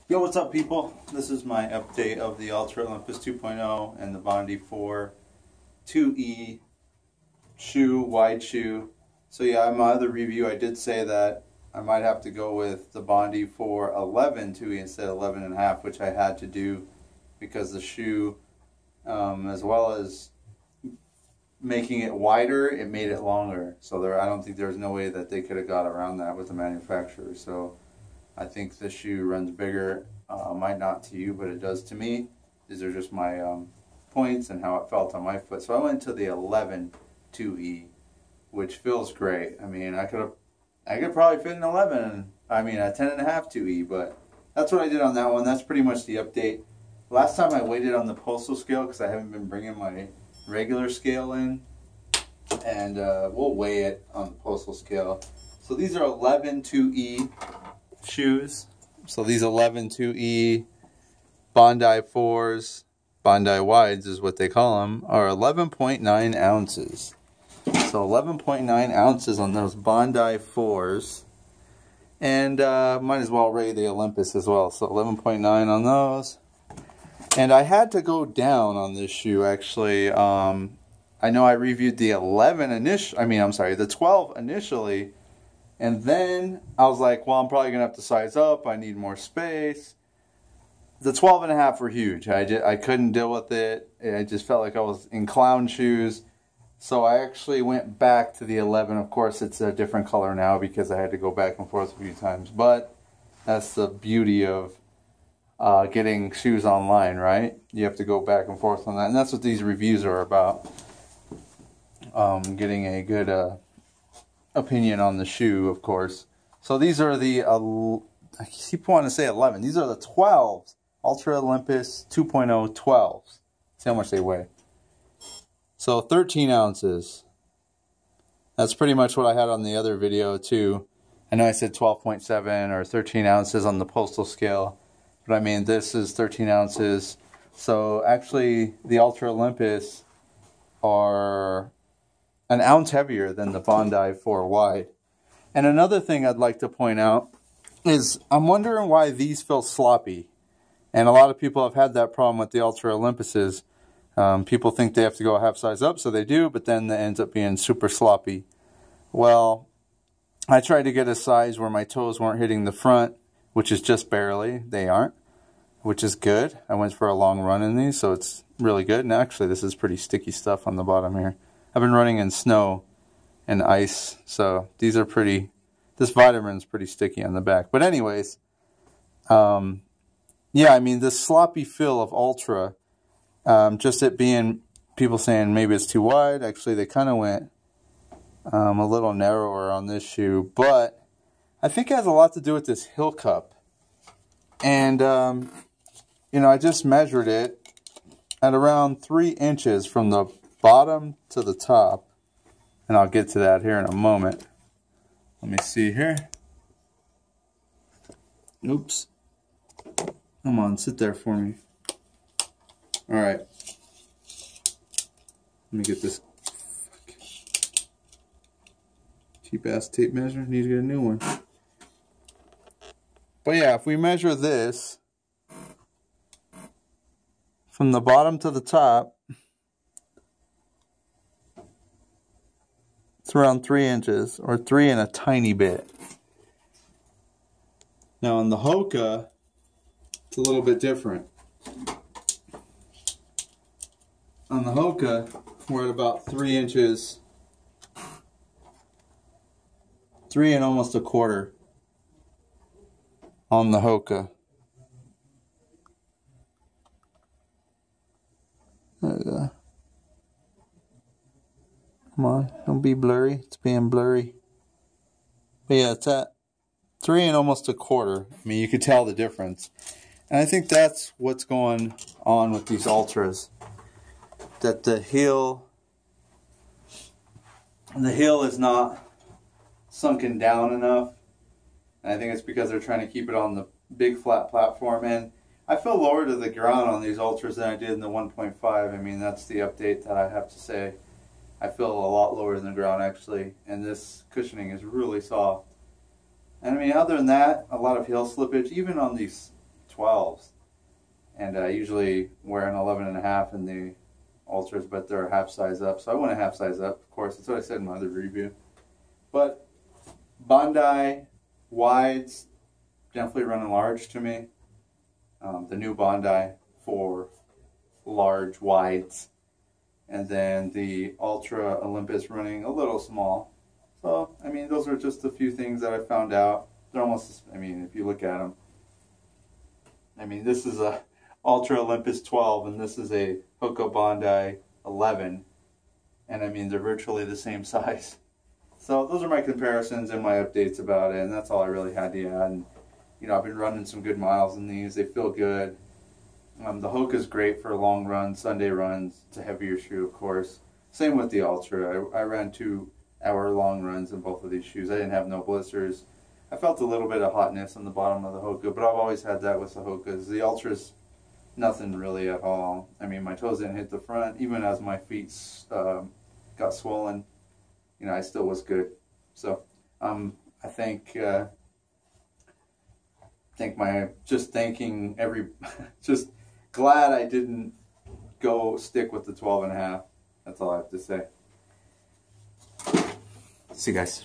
Yo, what's up, people? This is my update of the Altra Olympus 2.0 and the Bondi 4 2E shoe, wide shoe. So yeah, in my other review I did say that I might have to go with the Bondi 4 11 2E instead of 11.5, which I had to do because the shoe, as well as making it wider, it made it longer. So I don't think there's no way that they could have got around that with the manufacturer. So I think the shoe runs bigger. Might not to you, but it does to me. These are just my points and how it felt on my foot. So I went to the 11 2E, which feels great. I mean, I could probably fit an 11. I mean, a 10.5 2E, but that's what I did on that one. That's pretty much the update. Last time I weighed it on the postal scale because I haven't been bringing my regular scale in, and we'll weigh it on the postal scale. So these are 11 2E shoes. So these 11 2E Bondi 4s, Bondi wides is what they call them, are 11.9 ounces. So 11.9 ounces on those Bondi 4s. And might as well rate the Olympus as well. So 11.9 on those. And I had to go down on this shoe actually. I know I reviewed the 12 initially. And then I was like, well, I'm probably going to have to size up. I need more space. The 12.5 were huge. I couldn't deal with it. I just felt like I was in clown shoes. So I actually went back to the 11. Of course, it's a different color now because I had to go back and forth a few times. But that's the beauty of getting shoes online, right? You have to go back and forth on that. And that's what these reviews are about. Getting a good opinion on the shoe, of course. So these are the, I keep wanting to say 11. These are the 12s. Altra Olympus 2.0 12s. See how much they weigh. So 13 ounces. That's pretty much what I had on the other video too. I know I said 12.7 or 13 ounces on the postal scale. But I mean, this is 13 ounces. So actually, the Altra Olympus are an ounce heavier than the Bondi 4 wide. And another thing I'd like to point out is I'm wondering why these feel sloppy. And a lot of people have had that problem with the Altra Olympuses. People think they have to go a half size up, so they do, but then it ends up being super sloppy. Well, I tried to get a size where my toes weren't hitting the front, which is just barely. They aren't, which is good. I went for a long run in these, so it's really good. And actually, this is pretty sticky stuff on the bottom here. I've been running in snow and ice, so these are pretty, this vitamin's pretty sticky on the back. But anyways, yeah, I mean, this sloppy feel of Altra, just it being, people saying maybe it's too wide. Actually, they kind of went a little narrower on this shoe, but I think it has a lot to do with this heel cup. And, you know, I just measured it at around 3 inches from the bottom to the top, and I'll get to that here in a moment. Let me see here. Oops. Come on, sit there for me. All right. Let me get this cheap ass tape measure. Need to get a new one. But yeah, if we measure this from the bottom to the top, it's around 3 inches, or 3 and a tiny bit. Now on the Hoka, it's a little bit different. On the Hoka, we're at about 3 inches, 3 and almost a quarter on the Hoka. There we go. Come on, don't be blurry. It's being blurry. But yeah, it's at 3 and almost a quarter. I mean, you could tell the difference. And I think that's what's going on with these Ultras. That the heel is not sunken down enough. And I think it's because they're trying to keep it on the big flat platform. And I feel lower to the ground on these Ultras than I did in the 1.5. I mean, that's the update that I have to say. I feel a lot lower than the ground actually, and this cushioning is really soft. And I mean, other than that, a lot of heel slippage, even on these 12s. And I usually wear an 11.5 in the Ultras, but they're a half size up. So I went a half size up, of course. That's what I said in my other review. But Bondi wides, definitely running large to me. The new Bondi for large wides. And then the Altra Olympus running a little small. So, I mean, those are just a few things that I found out. They're almost, I mean, if you look at them. I mean, this is a Altra Olympus 12 and this is a Hoka Bondi 11. And I mean, they're virtually the same size. So those are my comparisons and my updates about it, and that's all I really had to add. And, you know, I've been running some good miles in these. They feel good. The Hoka is great for long runs, Sunday runs. It's a heavier shoe, of course. Same with the Ultra. I ran 2-hour long runs in both of these shoes. I didn't have no blisters. I felt a little bit of hotness on the bottom of the Hoka, but I've always had that with the Hokas. The Ultra's nothing really at all. I mean, my toes didn't hit the front. Even as my feet got swollen, you know, I still was good. So I think just thanking just glad I didn't stick with the 12.5. That's all I have to say. See you guys.